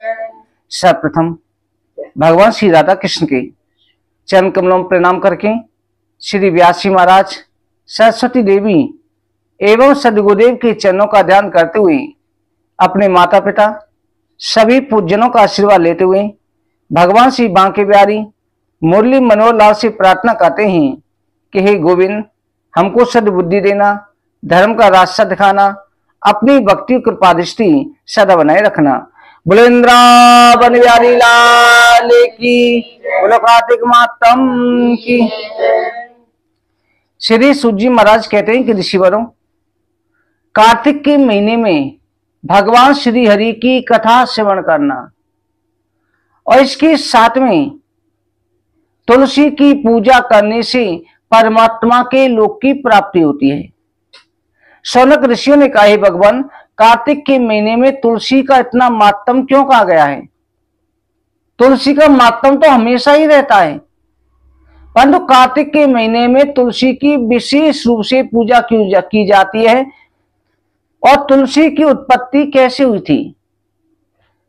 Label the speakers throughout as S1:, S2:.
S1: सर्वप्रथम भगवान श्री राधा कृष्ण के चरण कमलों में प्रणाम करके श्री व्यास जी महाराज, सरस्वती देवी एवं सदगुरुदेव के चरणों का ध्यान करते हुए अपने माता पिता सभी पूज्यनों का आशीर्वाद लेते हुए भगवान श्री बांके बिहारी मुरली मनोहर लाल से प्रार्थना करते हैं कि हे गोविंद, हमको सद्बुद्धि देना, धर्म का रास्ता दिखाना, अपनी भक्ति कृपा दृष्टि सदा बनाए रखना। बोलो वृंदावन बिहारी लाल की, बोलो कार्तिक मातम की। श्री सूत जी महाराज कहते हैं कि ऋषिवरों, कार्तिक के महीने में भगवान श्री हरि की कथा श्रवण करना और इसके साथ में तुलसी की पूजा करने से परमात्मा के लोक की प्राप्ति होती है। शौनक ऋषियों ने कहा, भगवान, कार्तिक के महीने में तुलसी का इतना मातम क्यों कहा गया है? तुलसी का मातम तो हमेशा ही रहता है, परंतु कार्तिक के महीने में तुलसी की विशेष रूप से पूजा की जाती है। और तुलसी की उत्पत्ति कैसे हुई थी?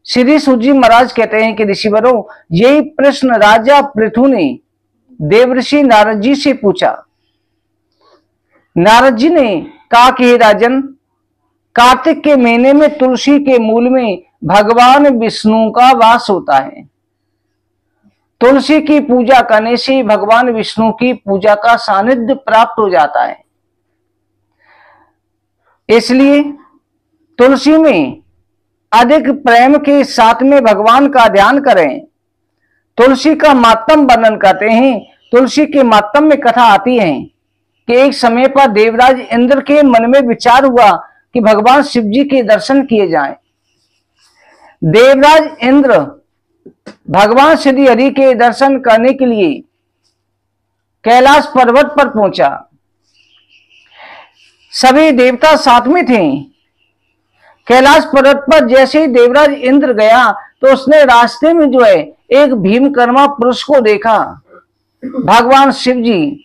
S1: श्री सूत जी महाराज कहते हैं कि ऋषिवरों, यही प्रश्न राजा पृथु ने देवर्षि नारद जी से पूछा। नारद जी ने कहा कि हे राजन, कार्तिक के महीने में तुलसी के मूल में भगवान विष्णु का वास होता है। तुलसी की पूजा करने से भगवान विष्णु की पूजा का सानिध्य प्राप्त हो जाता है। इसलिए तुलसी में अधिक प्रेम के साथ में भगवान का ध्यान करें। तुलसी का मातम वर्णन करते हैं। तुलसी के मातम में कथा आती है कि एक समय पर देवराज इंद्र के मन में विचार हुआ कि भगवान शिव जी के दर्शन किए जाएं। देवराज इंद्र भगवान श्री हरि के दर्शन करने के लिए कैलाश पर्वत पर पहुंचा। सभी देवता साथ में थे। कैलाश पर्वत पर जैसे ही देवराज इंद्र गया तो उसने रास्ते में जो है एक भीमकर्मा पुरुष को देखा। भगवान शिव जी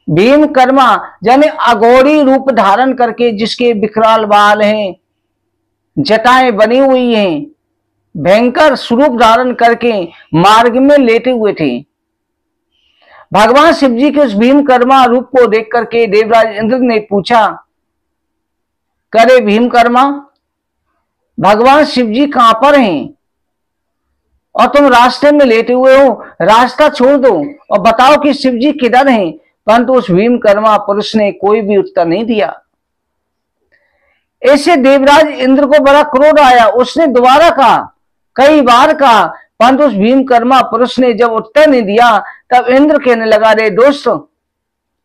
S1: भीमकर्मा यानी अघोरी रूप धारण करके, जिसके विकराल बाल हैं, जटाएं बनी हुई हैं, भयंकर स्वरूप धारण करके मार्ग में लेटे हुए थे। भगवान शिव जी के उस भीमकर्मा रूप को देख करके देवराज इंद्र ने पूछा, करे भीमकर्मा, भगवान शिव जी कहां पर हैं और तुम रास्ते में लेटे हुए हो? रास्ता छोड़ दो और बताओ कि शिव जी किधर हैं। परंतु उस भीमकर्मा पुरुष ने कोई भी उत्तर नहीं दिया। ऐसे देवराज इंद्र को बड़ा क्रोध आया। उसने दोबारा कहा, कई बार कहा, परंतु उस भीमकर्मा पुरुष ने जब उत्तर नहीं दिया तब इंद्र कहने लगा, रे दोस्त,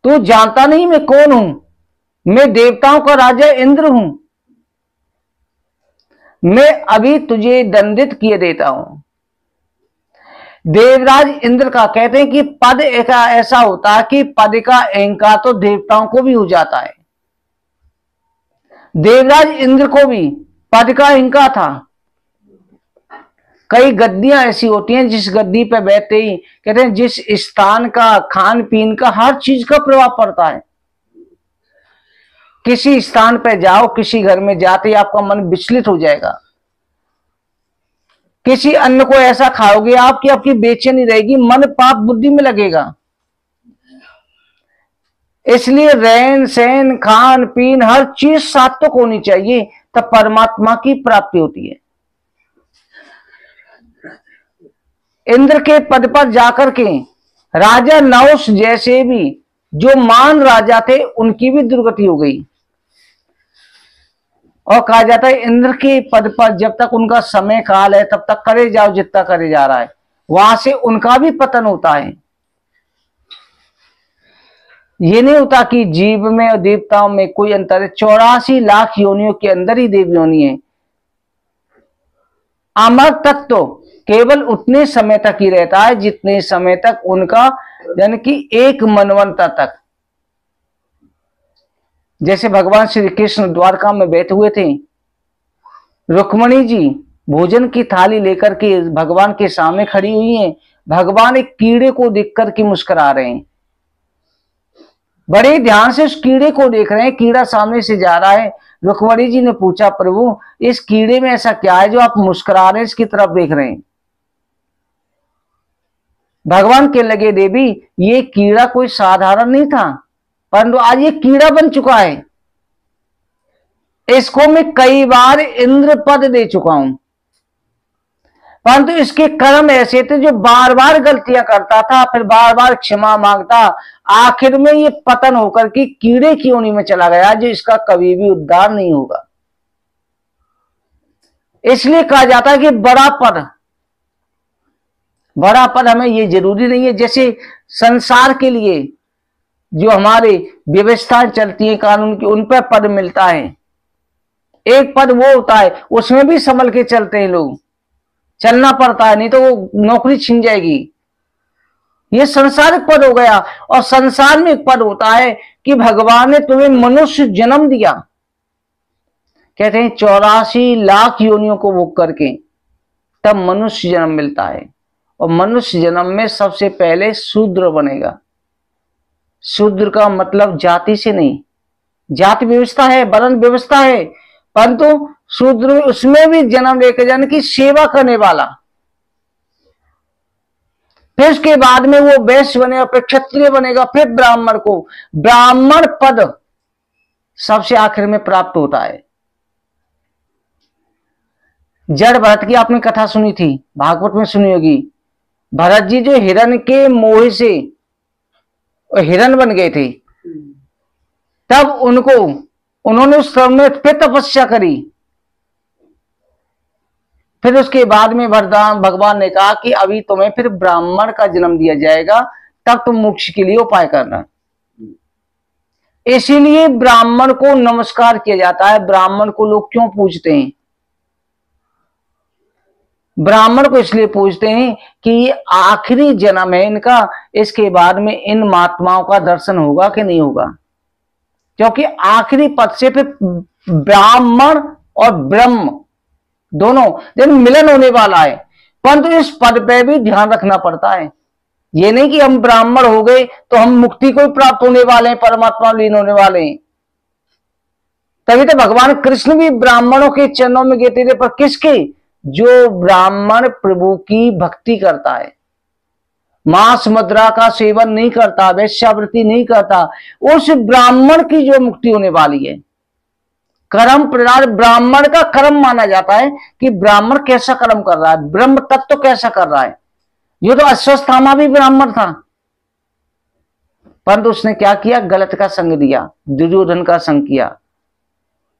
S1: तू जानता नहीं मैं कौन हूं? मैं देवताओं का राजा इंद्र हूं। मैं अभी तुझे दंडित किए देता हूं। देवराज इंद्र का कहते हैं कि पद ऐसा होता है कि पद का अहंकार तो देवताओं को भी हो जाता है। देवराज इंद्र को भी पद का अहंकार था। कई गद्दियां ऐसी होती हैं जिस गद्दी पे बैठते ही कहते हैं जिस स्थान का, खान पीन का, हर चीज का प्रभाव पड़ता है। किसी स्थान पे जाओ, किसी घर में जाते ही आपका मन विचलित हो जाएगा। किसी अन्न को ऐसा खाओगे आप कि आपकी बेचैनी रहेगी, मन पाप बुद्धि में लगेगा। इसलिए रहन सहन, खान पीन, हर चीज सात्विक होनी चाहिए, तब परमात्मा की प्राप्ति होती है। इंद्र के पद पर जाकर के राजा नहुष जैसे भी जो मान राजा थे उनकी भी दुर्गति हो गई। और कहा जाता है इंद्र के पद पर जब तक उनका समय काल है तब तक करे जाओ जितना करे जा रहा है, वहां से उनका भी पतन होता है। ये नहीं होता कि जीव में और देवताओं में कोई अंतर है। 84 लाख योनियों के अंदर ही देव योनि है। अमर तक तो केवल उतने समय तक ही रहता है जितने समय तक उनका, यानी कि एक मनवंतर तक। जैसे भगवान श्री कृष्ण द्वारका में बैठे हुए थे, रुक्मणी जी भोजन की थाली लेकर के भगवान के सामने खड़ी हुई हैं। भगवान एक कीड़े को देख करके मुस्कुरा रहे हैं, बड़े ध्यान से उस कीड़े को देख रहे हैं। कीड़ा सामने से जा रहा है, रुक्मणी जी ने पूछा, प्रभु इस कीड़े में ऐसा क्या है जो आप मुस्कुरा रहे हैं, इसकी तरफ देख रहे हैं? भगवान कहने लगे, देवी ये कीड़ा कोई साधारण नहीं था, परंतु आज ये कीड़ा बन चुका है। इसको मैं कई बार इंद्र पद दे चुका हूं, परंतु इसके कर्म ऐसे थे जो बार बार गलतियां करता था, फिर बार बार क्षमा मांगता, आखिर में ये पतन होकर के कीड़े की योनि में चला गया, जो इसका कभी भी उद्धार नहीं होगा। इसलिए कहा जाता है कि बड़ा पद हमें ये जरूरी नहीं है। जैसे संसार के लिए जो हमारे व्यवस्थाएं चलती है कानून की, उन पर पद मिलता है। एक पद वो होता है, उसमें भी संभल के चलते हैं लोग, चलना पड़ता है, नहीं तो वो नौकरी छिन जाएगी। ये संसारिक पद हो गया। और संसार में एक पद होता है कि भगवान ने तुम्हें मनुष्य जन्म दिया, कहते हैं 84 लाख योनियों को भोग करके तब मनुष्य जन्म मिलता है। और मनुष्य जन्म में सबसे पहले शूद्र बनेगा। शूद्र का मतलब जाति से नहीं, जाति व्यवस्था है, वर्ण व्यवस्था है, परंतु शूद्र उसमें भी जन्म लेकर जाने की सेवा करने वाला। फिर उसके बाद में वो वैश्य बनेगा, फिर क्षत्रिय बनेगा, फिर ब्राह्मण पद सबसे आखिर में प्राप्त होता है। जड़ भरत की आपने कथा सुनी थी, भागवत में सुनी होगी। भरत जी जो हिरण के मोह से हिरण बन गए थे, तब उन्होंने उस समय फिर तपस्या करी। फिर उसके बाद में वरदान भगवान ने कहा कि अभी तुम्हें फिर ब्राह्मण का जन्म दिया जाएगा, तब तुम मोक्ष के लिए उपाय करना। इसीलिए ब्राह्मण को नमस्कार किया जाता है। ब्राह्मण को लोग क्यों पूजते हैं? ब्राह्मण को इसलिए पूजते हैं कि ये आखिरी जन्म है इनका, इसके बाद में इन महात्माओं का दर्शन होगा कि नहीं होगा, क्योंकि आखिरी पद से फिर ब्राह्मण और ब्रह्म दोनों दिन मिलन होने वाला है। परंतु इस पद पे भी ध्यान रखना पड़ता है। ये नहीं कि हम ब्राह्मण हो गए तो हम मुक्ति को प्राप्त होने वाले हैं, परमात्मा लीन होने वाले हैं। तभी तो भगवान कृष्ण भी ब्राह्मणों के चरणों में गिरते थे, पर किसके? जो ब्राह्मण प्रभु की भक्ति करता है, मांस मदिरा का सेवन नहीं करता, वैश्यावृत्ति नहीं करता, उस ब्राह्मण की जो मुक्ति होने वाली है। कर्म प्रदान ब्राह्मण का कर्म माना जाता है कि ब्राह्मण कैसा कर्म कर रहा है, ब्रह्म तत्व तो कैसा कर रहा है। ये तो अश्वत्थामा भी ब्राह्मण था, परंतु उसने क्या किया? गलत का संग दिया, दुर्योधन का संग किया,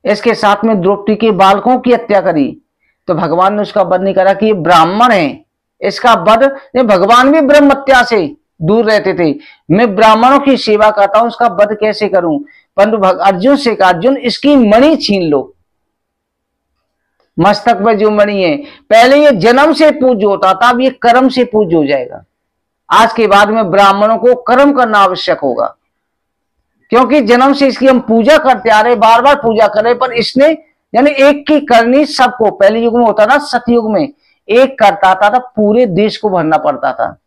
S1: इसके साथ में द्रौपदी के बालकों की हत्या करी। तो भगवान ने उसका वध नहीं करा कि ये ब्राह्मण है, इसका वध। भगवान भी ब्रह्म हत्या से दूर रहते थे, मैं ब्राह्मणों की सेवा करता हूं, उसका वध कैसे करूं? परंतु अर्जुन से कहा, अर्जुन इसकी मणि छीन लो। मस्तक में जो मणि है, पहले ये जन्म से पूज्य होता था, अब ये कर्म से पूज्य हो जाएगा। आज के बाद में ब्राह्मणों को कर्म करना आवश्यक होगा, क्योंकि जन्म से इसकी हम पूजा करते आ रहे, बार बार पूजा कर रहे, पर इसने यानी एक की करनी सबको। पहले युग में होता ना, सतयुग में एक करता था तो पूरे देश को भरना पड़ता था।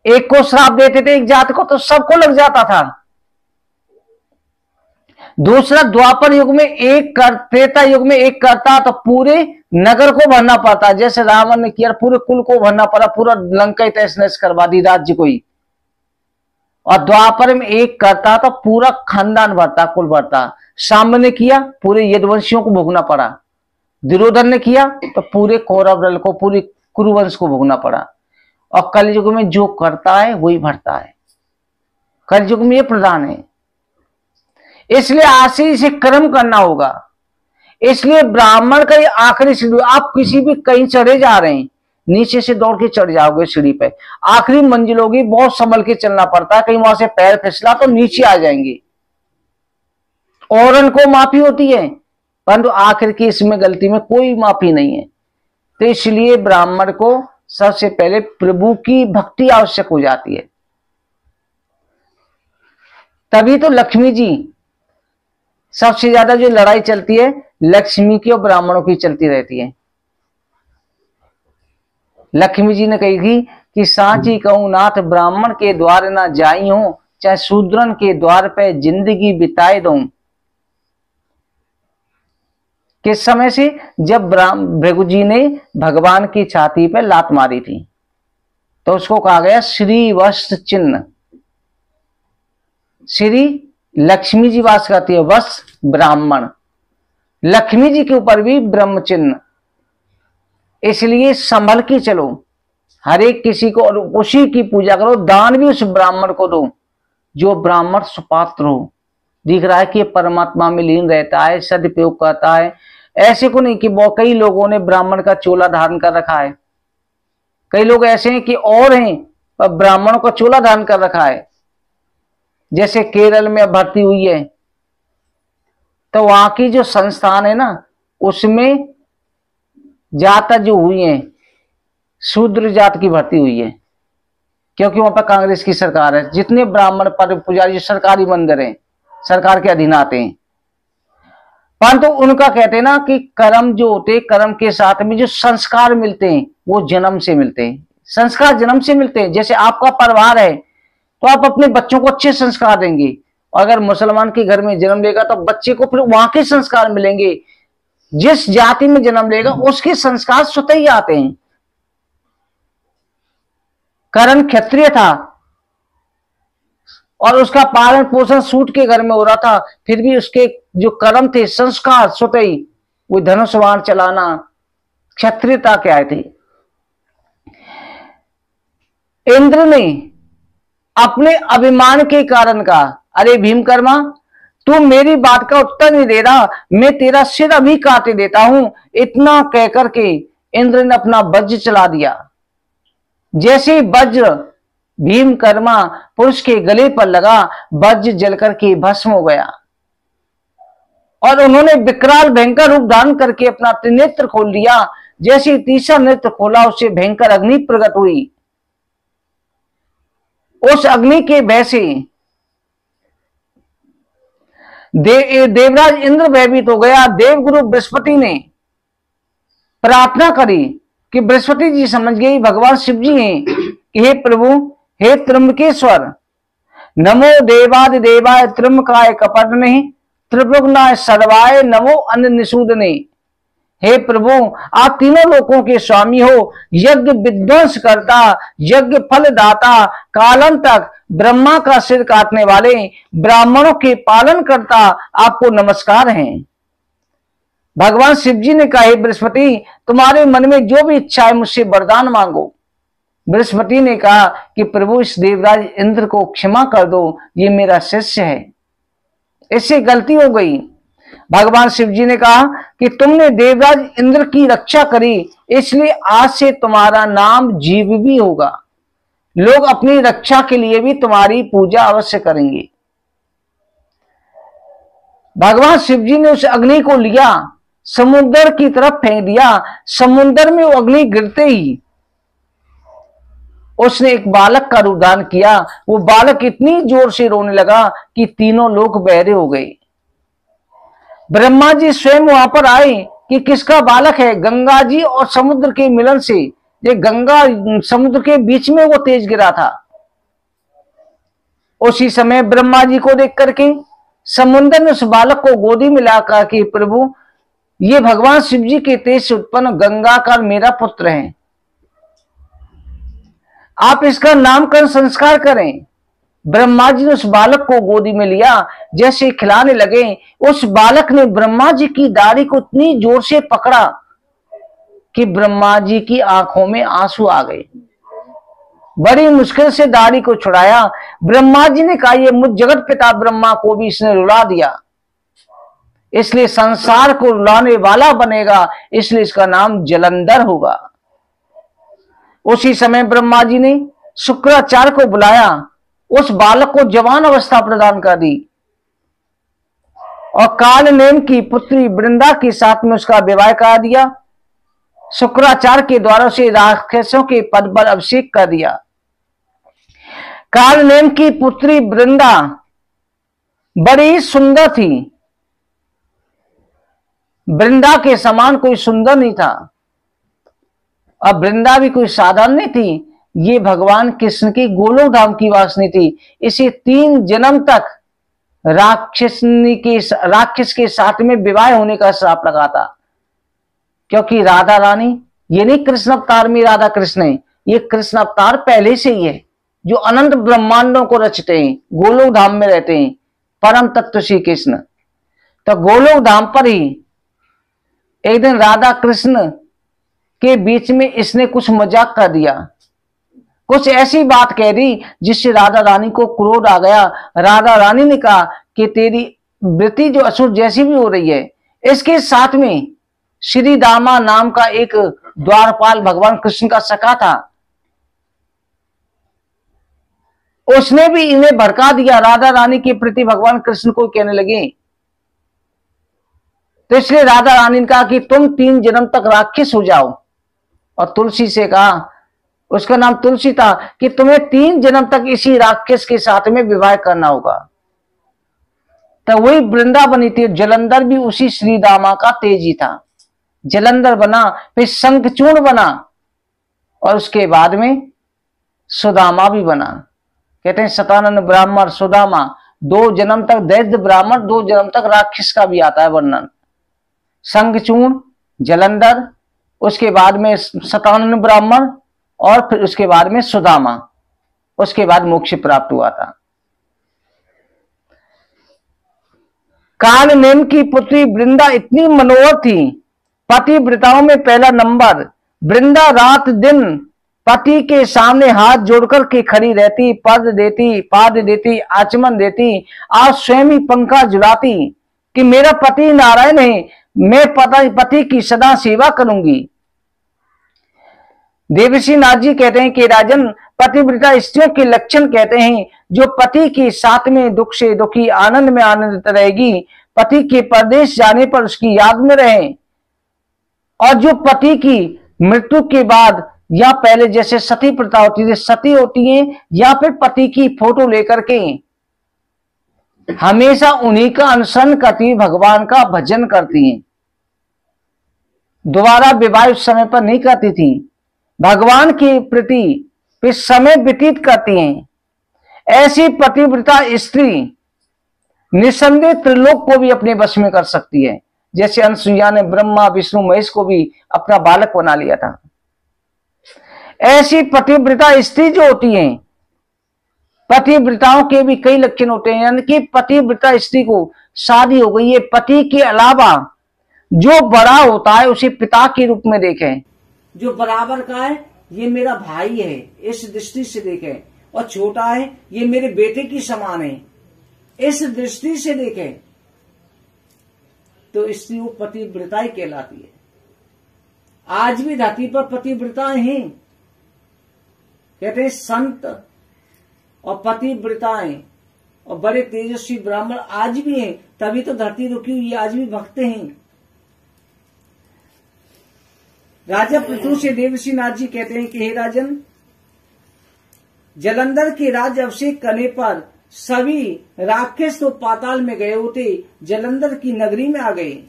S1: एक को श्राप देते थे, एक जात को, तो सबको लग जाता था। दूसरा द्वापर युग में एक कर, त्रेता युग में एक करता तो पूरे नगर को भरना पड़ता, जैसे रावण ने किया, पूरे कुल को भरना पड़ा, पूरा लंका तहस नहस करवा दी, राज्य को ही। और द्वापर में एक करता तो पूरा खानदान भरता, कुल भरता। सांब ने किया, पूरे यदुवंशियों को भोगना पड़ा। दुर्योधन ने किया तो पूरे कौरव दल को, पूरे कुरुवंश को भोगना पड़ा। और कलयुग में जो करता है वही भरता है, कलयुग में ये प्रधान है। इसलिए आशीष से कर्म करना होगा। इसलिए ब्राह्मण का ये आखिरी सीढ़ी। आप किसी भी कहीं चढ़े जा रहे हैं, नीचे से दौड़ के चढ़ जाओगे सीढ़ी पे, आखिरी मंजिल होगी, बहुत संभल के चलना पड़ता है, कहीं वहां से पैर फिसला तो नीचे आ जाएंगे। औरन को माफी होती है, परंतु आखिर की इसमें गलती में कोई माफी नहीं है। तो इसलिए ब्राह्मण को सबसे पहले प्रभु की भक्ति आवश्यक हो जाती है। तभी तो लक्ष्मी जी, सबसे ज्यादा जो लड़ाई चलती है लक्ष्मी की और ब्राह्मणों की चलती रहती है। लक्ष्मी जी ने कही थी कि सांची कहूं नाथ, ब्राह्मण के द्वार ना जाई हो, चाहे शूद्रन के द्वार पे जिंदगी बिताए दूं। किस समय से? जब भृगु जी ने भगवान की छाती पे लात मारी थी तो उसको कहा गया श्री वस्त्र चिन्ह। श्री लक्ष्मी जी वास करती है, वस्त्र ब्राह्मण, लक्ष्मी जी के ऊपर भी ब्रह्म चिन्ह। इसलिए संभल के चलो, हर एक किसी को, और उसी की पूजा करो, दान भी उस ब्राह्मण को दो जो ब्राह्मण सुपात्र हो, दिख रहा है कि परमात्मा में लीन रहता है, सदुपयोग करता है। ऐसे को नहीं कि कई लोगों ने ब्राह्मण का चोला धारण कर रखा है, कई लोग ऐसे हैं कि और हैं पर ब्राह्मणों का चोला धारण कर रखा है। जैसे केरल में भर्ती हुई है तो वहां की जो संस्थान है ना, उसमें जात जो हुई है शूद्र जात की भर्ती हुई है, क्योंकि वहां पर कांग्रेस की सरकार है। जितने ब्राह्मण पर पुजारी सरकारी मंदिर हैं, सरकार के अधीन आते हैं, परंतु उनका कहते हैं ना कि कर्म जो होते, कर्म के साथ में जो संस्कार मिलते हैं वो जन्म से मिलते हैं। संस्कार जन्म से मिलते हैं। जैसे आपका परिवार है तो आप अपने बच्चों को अच्छे संस्कार देंगे, और अगर मुसलमान के घर में जन्म लेगा तो बच्चे को फिर वहां के संस्कार मिलेंगे। जिस जाति में जन्म लेगा उसके संस्कार स्वतः ही आते हैं। करण क्षत्रिय था और उसका पालन पोषण सूत के घर में हो रहा था, फिर भी उसके जो कर्म थे, संस्कार स्वतः ही, वो धनुष बाण चलाना, क्षत्रियता के आए थे। इंद्र ने अपने अभिमान के कारण कहा, अरे भीमकर्मा, तू मेरी बात का उत्तर नहीं दे रहा, मैं तेरा सिर अभी काटे देता हूं। इतना कहकर के इंद्र ने अपना वज्र चला दिया। जैसे वज्र भीमकर्मा पुरुष के गले पर लगा, वज्र जलकर के भस्म हो गया और उन्होंने विकराल भयंकर रूप धारण करके अपना त्रिनेत्र खोल लिया। जैसे तीसरा नेत्र खोला, उससे भयंकर अग्नि प्रकट हुई। उस अग्नि के भय से देवराज इंद्र भयभीत हो गया। देवगुरु बृहस्पति ने प्रार्थना करी कि बृहस्पति जी समझ गई भगवान शिव जी हैं कि हे प्रभु, हे त्र्यंबकेश्वर, नमो देवादिदेवाय त्र्यंबकाय कपटने त्रिभुवनाय सर्वाय नमो अन्य निषूदने। हे प्रभु, आप तीनों लोकों के स्वामी हो, यज्ञ विध्वंस करता, यज्ञ फल दाता, कालांतक ब्रह्मा का सिर काटने वाले, ब्राह्मणों के पालन करता, आपको नमस्कार है। भगवान शिव जी ने कहा, हे बृहस्पति, तुम्हारे मन में जो भी इच्छा है मुझसे वरदान मांगो। बृहस्पति ने कहा कि प्रभु, इस देवराज इंद्र को क्षमा कर दो, ये मेरा शिष्य है, इससे गलती हो गई। भगवान शिव जी ने कहा कि तुमने देवराज इंद्र की रक्षा करी, इसलिए आज से तुम्हारा नाम जीव भी होगा। लोग अपनी रक्षा के लिए भी तुम्हारी पूजा अवश्य करेंगे। भगवान शिव जी ने उस अग्नि को लिया, समुद्र की तरफ फेंक दिया। समुद्र में वो अग्नि गिरते ही उसने एक बालक का रूप धारण किया। वो बालक इतनी जोर से रोने लगा कि तीनों लोग बहरे हो गए। ब्रह्मा जी स्वयं वहां पर आए कि किसका बालक है। गंगा जी और समुद्र के मिलन से, ये गंगा समुद्र के बीच में वो तेज गिरा था। उसी समय ब्रह्मा जी को देख करके समुद्र ने उस बालक को गोदी में ला कहा कि प्रभु, ये भगवान शिव जी के तेज से उत्पन्न गंगा का मेरा पुत्र है, आप इसका नामकरण संस्कार करें। ब्रह्मा जी ने उस बालक को गोदी में लिया। जैसे खिलाने लगे, उस बालक ने ब्रह्मा जी की दाढ़ी को इतनी जोर से पकड़ा कि ब्रह्मा जी की आंखों में आंसू आ गए। बड़ी मुश्किल से दाढ़ी को छुड़ाया। ब्रह्मा जी ने कहा, ये मुझ जगत पिता ब्रह्मा को भी इसने रुला दिया, इसलिए संसार को रुलाने वाला बनेगा, इसलिए इसका नाम जलंधर होगा। उसी समय ब्रह्मा जी ने शुक्राचार्य को बुलाया, उस बालक को जवान अवस्था प्रदान कर दी और कालनेम की पुत्री वृंदा के साथ में उसका विवाह करा दिया। शुक्राचार्य के द्वारा उसे राक्षसों के पद पर अभिषेक कर दिया। कालनेम की पुत्री वृंदा बड़ी सुंदर थी, वृंदा के समान कोई सुंदर नहीं था। अब वृंदा भी कोई साधारण नहीं थी, ये भगवान कृष्ण की गोलोक धाम की वासनी थी। इसे 3 जन्म तक राक्षस के साथ में विवाह होने का श्राप लगा था। क्योंकि राधा रानी, ये नहीं कृष्ण अवतार में राधा कृष्ण है, ये कृष्ण अवतार पहले से ही है, जो अनंत ब्रह्मांडों को रचते हैं, गोलोक धाम में रहते हैं, परम तत्व श्री कृष्ण। तो गोलोक धाम पर ही एक दिन राधा कृष्ण के बीच में इसने कुछ मजाक कर दिया, कुछ ऐसी बात कह दी जिससे राधा रानी को क्रोध आ गया। राधा रानी ने कहा कि तेरी वृत्ति जो असुर जैसी भी हो रही है, इसके साथ में श्री दामा नाम का एक द्वारपाल भगवान कृष्ण का सखा था, उसने भी इन्हें भड़का दिया। राधा रानी के प्रति भगवान कृष्ण को कहने लगे। तो इसलिए राधा रानी ने कहा कि तुम 3 जन्म तक राक्षस हो जाओ, और तुलसी से कहा, उसका नाम तुलसी था, कि तुम्हें 3 जन्म तक इसी राक्षस के साथ में विवाह करना होगा। तो वही वृंदावनी थी। जलंधर भी उसी श्री दामा का तेजी था। जलंधर बना, फिर शंखचूर्ण बना, और उसके बाद में सुदामा भी बना। कहते हैं सतानंद ब्राह्मण सुदामा, 2 जन्म तक दैत्य ब्राह्मण, 2 जन्म तक राक्षस का भी आता है वर्णन। शंखचूर्ण, जलंधर, उसके बाद में सतानंद ब्राह्मण, और फिर उसके बाद में सुदामा, उसके बाद मोक्ष प्राप्त हुआ था। कालनेम की पुत्री वृंदा इतनी मनोहर थी, पतिव्रताओं में पहला नंबर। वृंदा रात दिन पति के सामने हाथ जोड़कर के खड़ी रहती, पद देती, पाद देती, आचमन देती, आज स्वयं ही पंखा झुलाती कि मेरा पति नारायण है, मैं पति की सदा सेवा करूंगी। देवर्षि नाथ जी कहते हैं कि राजन, पतिव्रता स्त्रियों के लक्षण कहते हैं जो पति के साथ में दुख से दुखी, आनंद में आनंदित रहेगी, पति के परदेश जाने पर उसकी याद में रहे, और जो पति की मृत्यु के बाद या पहले जैसे सती प्रथा होती थी, सती होती हैं, या फिर पति की फोटो लेकर के हमेशा उन्हीं का अनुसरण करती, भगवान का भजन करती हैं। दोबारा विवाह उस समय पर नहीं करती थी, भगवान के प्रति वे समय व्यतीत करती हैं। ऐसी पतिव्रता स्त्री निसंदेह त्रिलोक को भी अपने वश में कर सकती है, जैसे अनसुईया ने ब्रह्मा विष्णु महेश को भी अपना बालक बना लिया था। ऐसी पतिव्रता स्त्री जो होती हैं, पतिव्रताओं के भी कई लक्षण होते हैं, यानी कि पतिव्रता स्त्री को शादी हो गई है, पति के अलावा जो बड़ा होता है उसे पिता के रूप में देखें, जो बराबर का है ये मेरा भाई है इस दृष्टि से देखें, और छोटा है ये मेरे बेटे की समान है इस दृष्टि से देखें, तो स्त्री वो पतिव्रता कहलाती है। आज भी धरती पर पतिव्रताएं हैं, कहते हैं संत और पतिव्रताएं और बड़े तेजस्वी ब्राह्मण आज भी हैं, तभी तो धरती रुकी हुई, आज भी भक्त हैं। राजा पृथु से देवर्षि नाथ जी कहते हैं कि हे राजन, जलंधर के राज अभिषेक करने पर सभी राक्षस तो पाताल में गए होते, जलंधर की नगरी में आ गए।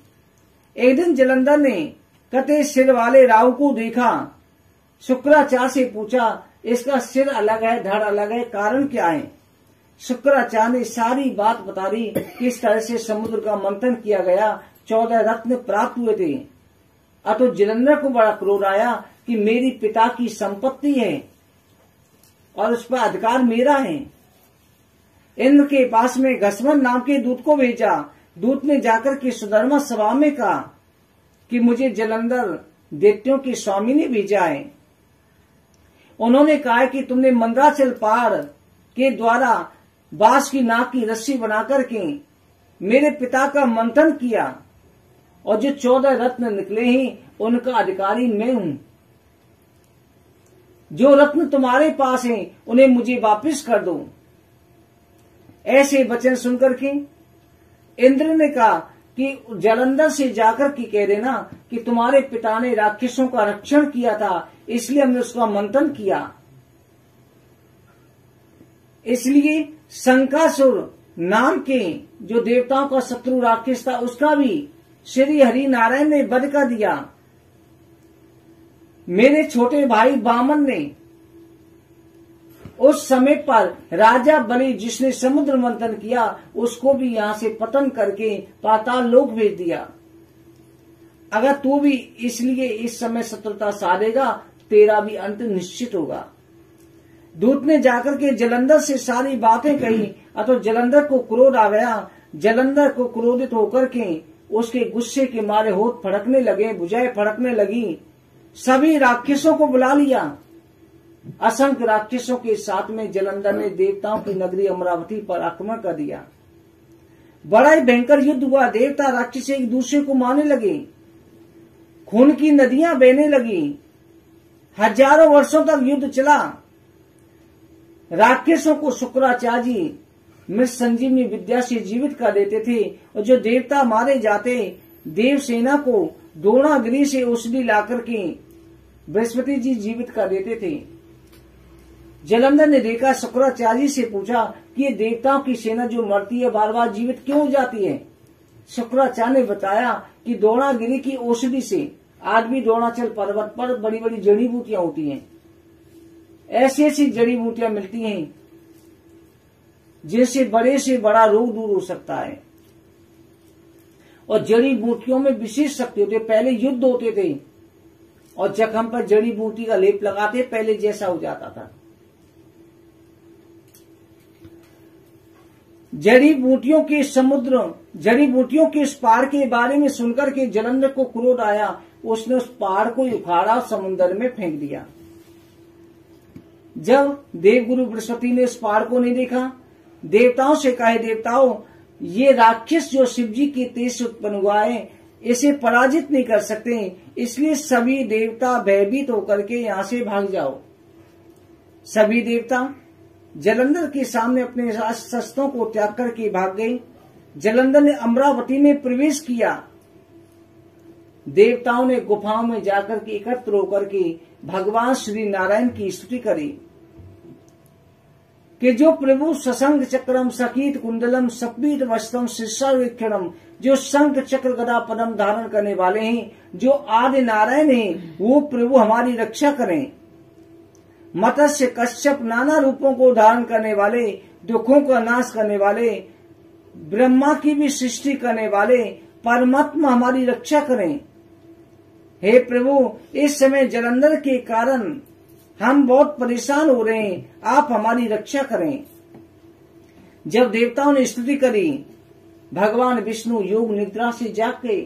S1: एक दिन जलंधर ने कटे सिर वाले राहु को देखा, शुक्राचार्य से पूछा इसका सिर अलग है, धड़ अलग है, कारण क्या है? शुक्राचार्य ने सारी बात बता दी, किस तरह से समुद्र का मंथन किया गया, 14 रत्न प्राप्त हुए थे। अतो जलंधर को बड़ा क्रोध आया कि मेरी पिता की संपत्ति है और उस पर अधिकार मेरा है। इंद्र के पास में घसमन नाम के दूत को भेजा। दूत ने जाकर के सुधर्मा सभा में कहा कि मुझे जलंधर दैत्यों के स्वामी ने भेजा है। उन्होंने कहा कि तुमने मंदराचल पहाड़ के द्वारा बांस की नाक की रस्सी बनाकर के मेरे पिता का मंथन किया और जो 14 रत्न निकले हैं उनका अधिकारी मैं हूं। जो रत्न तुम्हारे पास हैं उन्हें मुझे वापस कर दो। ऐसे वचन सुनकर के इंद्र ने कहा कि जलंधर से जाकर के कह देना कि तुम्हारे पिता ने राक्षसों का रक्षण किया था, इसलिए हमने उसका मंथन किया। इसलिए शंकासुर नाम के जो देवताओं का शत्रु राक्षस था उसका भी श्री हरि नारायण ने वध कर दिया। मेरे छोटे भाई वामन ने उस समय पर राजा बलि जिसने समुद्र मंथन किया उसको भी यहाँ से पतन करके पाताल लोक भेज दिया। अगर तू भी इसलिए इस समय शत्रुता साधेगा, तेरा भी अंत निश्चित होगा। दूत ने जाकर के जलंधर से सारी बातें कही, अतः जलंधर को क्रोध आ गया। जलंधर को क्रोधित होकर के उसके गुस्से के मारे होठ फड़कने लगे, भुजाएं फड़कने लगी। सभी राक्षसों को बुला लिया। असंख्य राक्षसों के साथ में जलंधर ने देवताओं की नगरी अमरावती पर आक्रमण कर दिया। बड़ा ही भयंकर युद्ध हुआ। देवता राक्षस एक दूसरे को मारने लगे, खून की नदियां बहने लगी। हजारों वर्षों तक युद्ध चला। राक्षसों को शुक्राचार्य जी मृत संजीवनी विद्या से जीवित कर देते थे, और जो देवता मारे जाते देवसेना को द्रोणागिरी से औषधि लाकर के बृहस्पति जी जीवित कर देते थे। जलंधर ने देखा, शुक्राचार्य से पूछा कि ये देवताओं की सेना जो मरती है बार बार जीवित क्यों हो जाती है। शुक्राचार्य ने बताया कि द्रोणागिरी की औषधि से, आज भी द्रोणाचल पर्वत पर बड़ी बड़ी जड़ी बूटियां होती हैं। ऐसी ऐसी जड़ी बूटियां मिलती हैं जिनसे बड़े से बड़ा रोग दूर हो सकता है, और जड़ी बूटियों में विशेष शक्ति होती है। पहले युद्ध होते थे और जख्म पर जड़ी बूटी का लेप लगाते, पहले जैसा हो जाता था। जड़ी बूटियों के समुद्र, जड़ी बूटियों के उस पहाड़ के बारे में सुनकर के जलंधर को क्रोध आया। उसने उस पहाड़ को उखाड़ा, समुद्र में फेंक दिया। जब देवगुरु बृहस्पति ने उस पहाड़ को नहीं देखा, देवताओं से कहे, देवताओं ये राक्षस जो शिव जी के तेज से उत्पन्न हुआ है, इसे पराजित नहीं कर सकते, इसलिए सभी देवता भयभीत होकर के यहाँ से भाग जाओ। सभी देवता जलंधर के सामने अपने शस्त्रों को त्याग करके भाग गए। जलंधर ने अमरावती में प्रवेश किया। देवताओं ने गुफाओं में जाकर के एकत्र होकर के भगवान श्री नारायण की स्तुति करी कि जो प्रभु सशंख चक्रम सकीत कुंडलम सपीत वस्त्रम शीर्षावेक्षणम, जो शंख चक्र गदा पदम धारण करने वाले हैं, जो आदि नारायण हैं, वो प्रभु हमारी रक्षा करें। मत्स्य कश्यप नाना रूपों को धारण करने वाले, दुखों का नाश करने वाले, ब्रह्मा की भी सृष्टि करने वाले परमात्मा हमारी रक्षा करें। हे प्रभु, इस समय जलंधर के कारण हम बहुत परेशान हो रहे हैं, आप हमारी रक्षा करें। जब देवताओं ने स्तुति करी, भगवान विष्णु योग निद्रा से जाग गए।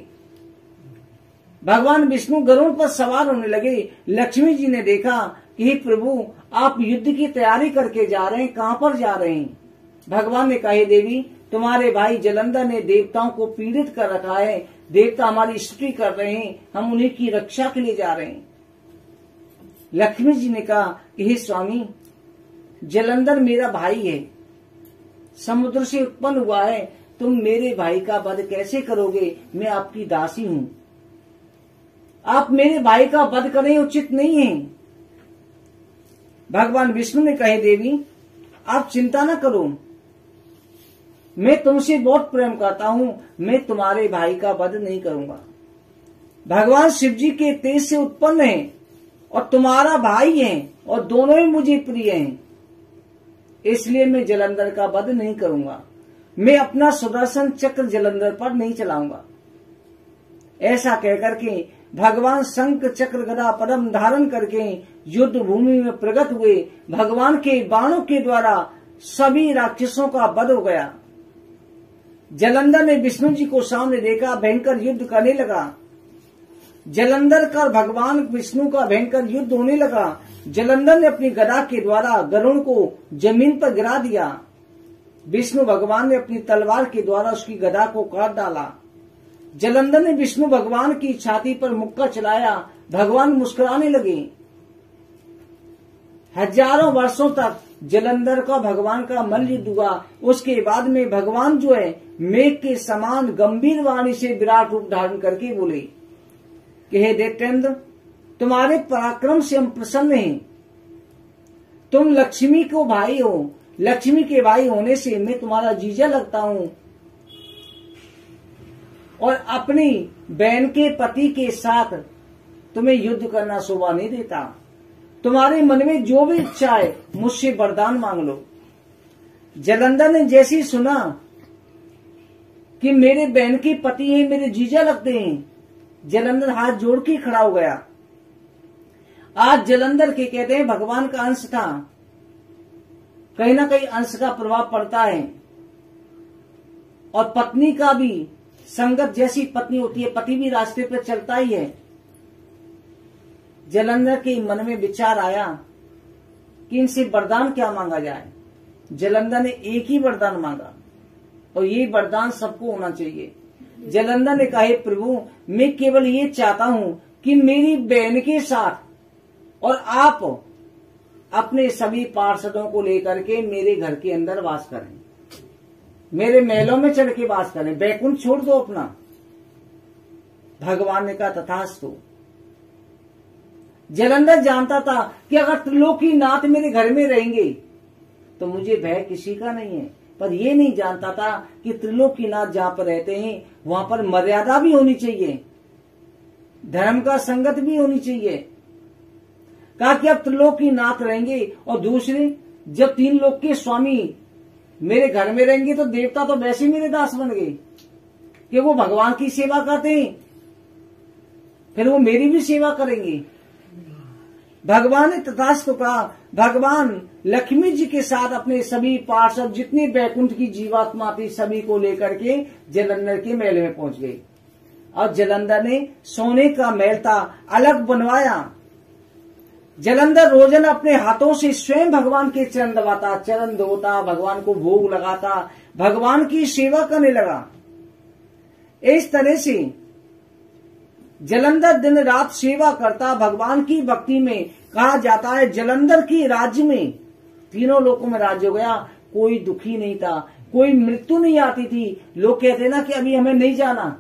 S1: भगवान विष्णु गरुड़ पर सवार होने लगे। लक्ष्मी जी ने देखा कि हे प्रभु, आप युद्ध की तैयारी करके जा रहे हैं, कहां पर जा रहे हैं। भगवान ने कहा, देवी तुम्हारे भाई जलंधर ने देवताओं को पीड़ित कर रखा है, देवता हमारी स्तुति कर रहे हैं, हम उन्हीं की रक्षा के लिए जा रहे हैं। लक्ष्मी जी ने कहा कि हे स्वामी, जलंधर मेरा भाई है, समुद्र से उत्पन्न हुआ है, तुम मेरे भाई का वध कैसे करोगे, मैं आपकी दासी हूं, आप मेरे भाई का वध करें उचित नहीं है। भगवान विष्णु ने कहे, देवी आप चिंता न करो, मैं तुमसे बहुत प्रेम करता हूं, मैं तुम्हारे भाई का वध नहीं करूंगा। भगवान शिव जी के तेज से उत्पन्न है और तुम्हारा भाई है, और दोनों ही मुझे प्रिय हैं, इसलिए मैं जलंधर का वध नहीं करूंगा। मैं अपना सुदर्शन चक्र जलंधर पर नहीं चलाऊंगा। ऐसा कहकर के भगवान शंख चक्र गदा पद्म धारण करके युद्ध भूमि में प्रकट हुए। भगवान के बाणों के द्वारा सभी राक्षसों का वध हो गया। जलंधर ने विष्णु जी को सामने देखा, भयंकर युद्ध करने लगा। जलंधर का भगवान विष्णु का भयंकर युद्ध होने लगा। जलंधर ने अपनी गदा के द्वारा गरुड़ को जमीन पर गिरा दिया। विष्णु भगवान ने अपनी तलवार के द्वारा उसकी गदा को काट डाला। जलंधर ने विष्णु भगवान की छाती पर मुक्का चलाया। भगवान मुस्कुराने लगे। हजारों वर्षों तक जलंधर का भगवान का मल्ल युद्ध हुआ। उसके बाद में भगवान जो है मेघ के समान गंभीर वाणी से विराट रूप धारण करके बोले कि हे दैत्येंद्र, तुम्हारे पराक्रम से हम प्रसन्न हैं। तुम लक्ष्मी को भाई हो, लक्ष्मी के भाई होने से मैं तुम्हारा जीजा लगता हूं, और अपनी बहन के पति के साथ तुम्हें युद्ध करना शोभा नहीं देता। तुम्हारे मन में जो भी इच्छा है मुझसे वरदान मांग लो। जालंधर ने जैसे ही सुना कि मेरे बहन के पति हैं, मेरे जीजा लगते हैं, जालंधर हाथ जोड़ के खड़ा हो गया। आज जालंधर के कहते हैं भगवान का अंश था, कहीं ना कहीं अंश का प्रभाव पड़ता है। और पत्नी का भी संगत जैसी पत्नी होती है, पति भी रास्ते पर चलता ही है। जालंधर के मन में विचार आया कि इनसे वरदान क्या मांगा जाए। जालंधर ने एक ही वरदान मांगा और ये वरदान सबको होना चाहिए। जालंधर ने कहा, प्रभु मैं केवल ये चाहता हूं कि मेरी बहन के साथ और आप अपने सभी पार्षदों को लेकर के मेरे घर के अंदर वास करें, मेरे महलों में चढ़ के वास करें, बैकुंठ छोड़ दो अपना। भगवान ने कहा तथास्तु। जालंधर जानता था कि अगर त्रिलोकीनाथ मेरे घर में रहेंगे तो मुझे भय किसी का नहीं है, पर यह नहीं जानता था कि त्रिलोकीनाथ जहां पर रहते हैं वहां पर मर्यादा भी होनी चाहिए, धर्म का संगत भी होनी चाहिए। कहा कि अब त्रिलोकीनाथ रहेंगे और दूसरे जब तीन लोक के स्वामी मेरे घर में रहेंगे तो देवता तो वैसे ही मेरे दास बन गए कि वो भगवान की सेवा करते हैं, फिर वो मेरी भी सेवा करेंगे। भगवान ने तथास्तु कहा। भगवान लक्ष्मी जी के साथ अपने सभी पार्षद जितनी बैकुंठ की जीवात्मा थी सभी को लेकर के जालंधर के महल में पहुंच गए। और जालंधर ने सोने का महल था अलग बनवाया। जालंधर रोजाना अपने हाथों से स्वयं भगवान के चरण दबाता, चरण धोता, भगवान को भोग लगाता, भगवान की सेवा करने लगा। इस तरह से जालंधर दिन रात सेवा करता, भगवान की भक्ति में। कहा जाता है जालंधर की राज्य में तीनों लोकों में राज्य हो गया, कोई दुखी नहीं था, कोई मृत्यु नहीं आती थी। लोग कहते ना कि अभी हमें नहीं जाना,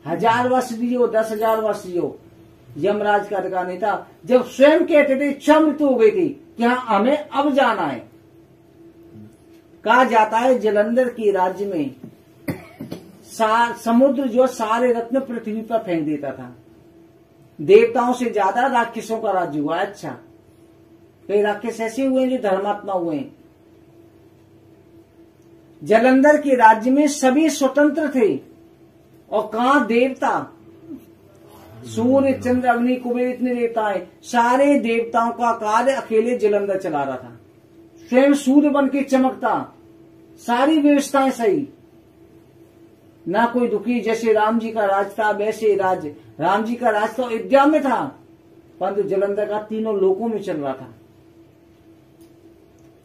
S1: 1000 वर्ष जियो, 10,000 वर्ष जियो, यमराज का अधिकार नहीं था। जब स्वयं कहते थे इच्छा मृत्यु हो गई थी कि हाँ हमें अब जाना है। कहा जाता है जालंधर की राज्य में समुद्र जो सारे रत्न पृथ्वी पर फेंक देता था। देवताओं से ज्यादा राक्षसों का राज्य हुआ। अच्छा, कई राक्षस ऐसे हुए जो धर्मात्मा हुए। जालंधर के राज्य में सभी स्वतंत्र थे और कहां देवता, सूर्य चंद्र अग्नि कुबेर इतने देवता है, सारे देवताओं का कार्य अकेले जालंधर चला रहा था। स्वयं सूर्य बन के चमकता, सारी व्यवस्थाएं सही, ना कोई दुखी। जैसे राम जी का राज था वैसे राम जी का राज तो अयोध्या में था, परंतु जालंधर का तीनों लोकों में चल रहा था।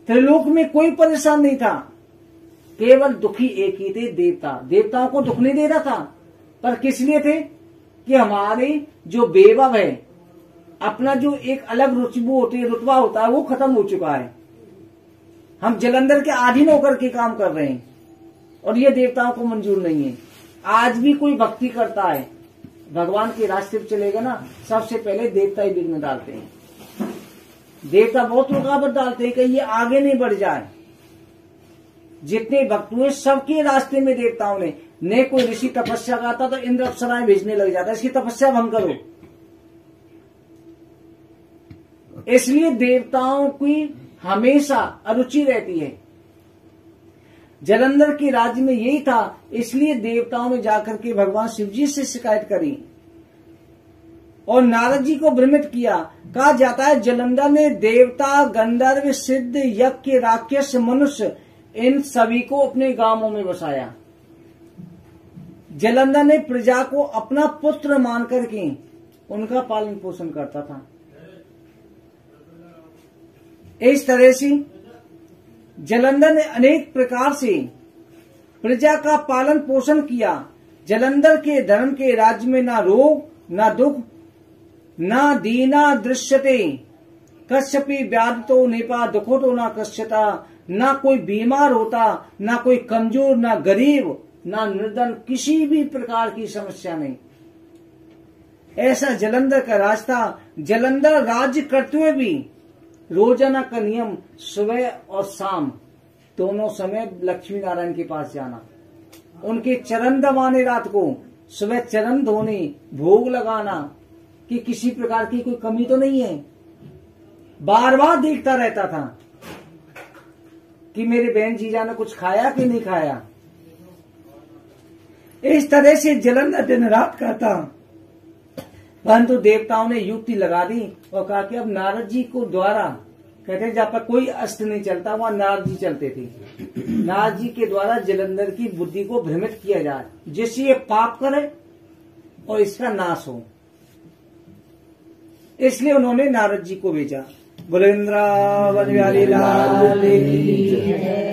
S1: त्रिलोक में कोई परेशान नहीं था, केवल दुखी एक ही थे, देवता। देवताओं को दुख नहीं दे रहा था, पर किस लिए थे कि हमारे जो वैभव है, अपना जो एक अलग रुतबा होता है वो खत्म हो चुका है। हम जालंधर के अधीन होकर के काम कर रहे हैं और ये देवताओं को मंजूर नहीं है। आज भी कोई भक्ति करता है, भगवान के रास्ते पर चलेगा ना, सबसे पहले देवता ही विघ्न डालते हैं। देवता बहुत रुकावट डालते हैं कि ये आगे नहीं बढ़ जाए। जितने भक्त हुए सबके रास्ते में देवताओं ने कोई ऋषि तपस्या करता तो इंद्र अप्सराएं भेजने लग जाता, इसकी तपस्या भंग करो। इसलिए देवताओं की हमेशा अरुचि रहती है। जालंधर के राज्य में यही था, इसलिए देवताओं ने जाकर के भगवान शिव जी से शिकायत करी और नारद जी को भ्रमित किया। कहा जाता है जालंधर ने देवता, गंधर्व, सिद्ध, यज्ञ, राक्षस, मनुष्य इन सभी को अपने गांवों में बसाया। जालंधर ने प्रजा को अपना पुत्र मान करके उनका पालन पोषण करता था। इस तरह से जालंधर ने अनेक प्रकार से प्रजा का पालन पोषण किया। जालंधर के धर्म के राज्य में ना रोग, ना दुख, ना दीना दृश्यते, कश्यपि व्याधतो नेपा दुखोतो ना कश्यता। ना कोई बीमार होता, ना कोई कमजोर, ना गरीब, ना निर्धन, किसी भी प्रकार की समस्या नहीं। ऐसा जालंधर का राज था। जालंधर राज्य करते हुए भी रोजाना का नियम सुबह और शाम दोनों समय लक्ष्मी नारायण के पास जाना, उनके चरण दबाने, रात को सुबह चरण धोने, भोग लगाना कि किसी प्रकार की कोई कमी तो नहीं है। बार बार देखता रहता था कि मेरे बहन जीजा ने कुछ खाया कि नहीं खाया। इस तरह से जलंधर दिन रात करता, परंतु देवताओं ने युक्ति लगा दी और कहा कि अब नारद जी को द्वारा, कहते जहाँ पर कोई अस्त्र नहीं चलता वहां नारद जी चलते थे, नारद जी के द्वारा जलंधर की बुद्धि को भ्रमित किया जाए, जिससे ये पाप करे और इसका नाश हो। इसलिए उन्होंने नारद जी को भेजा। बुलेंद्रा वन बिहारी लाल की जय।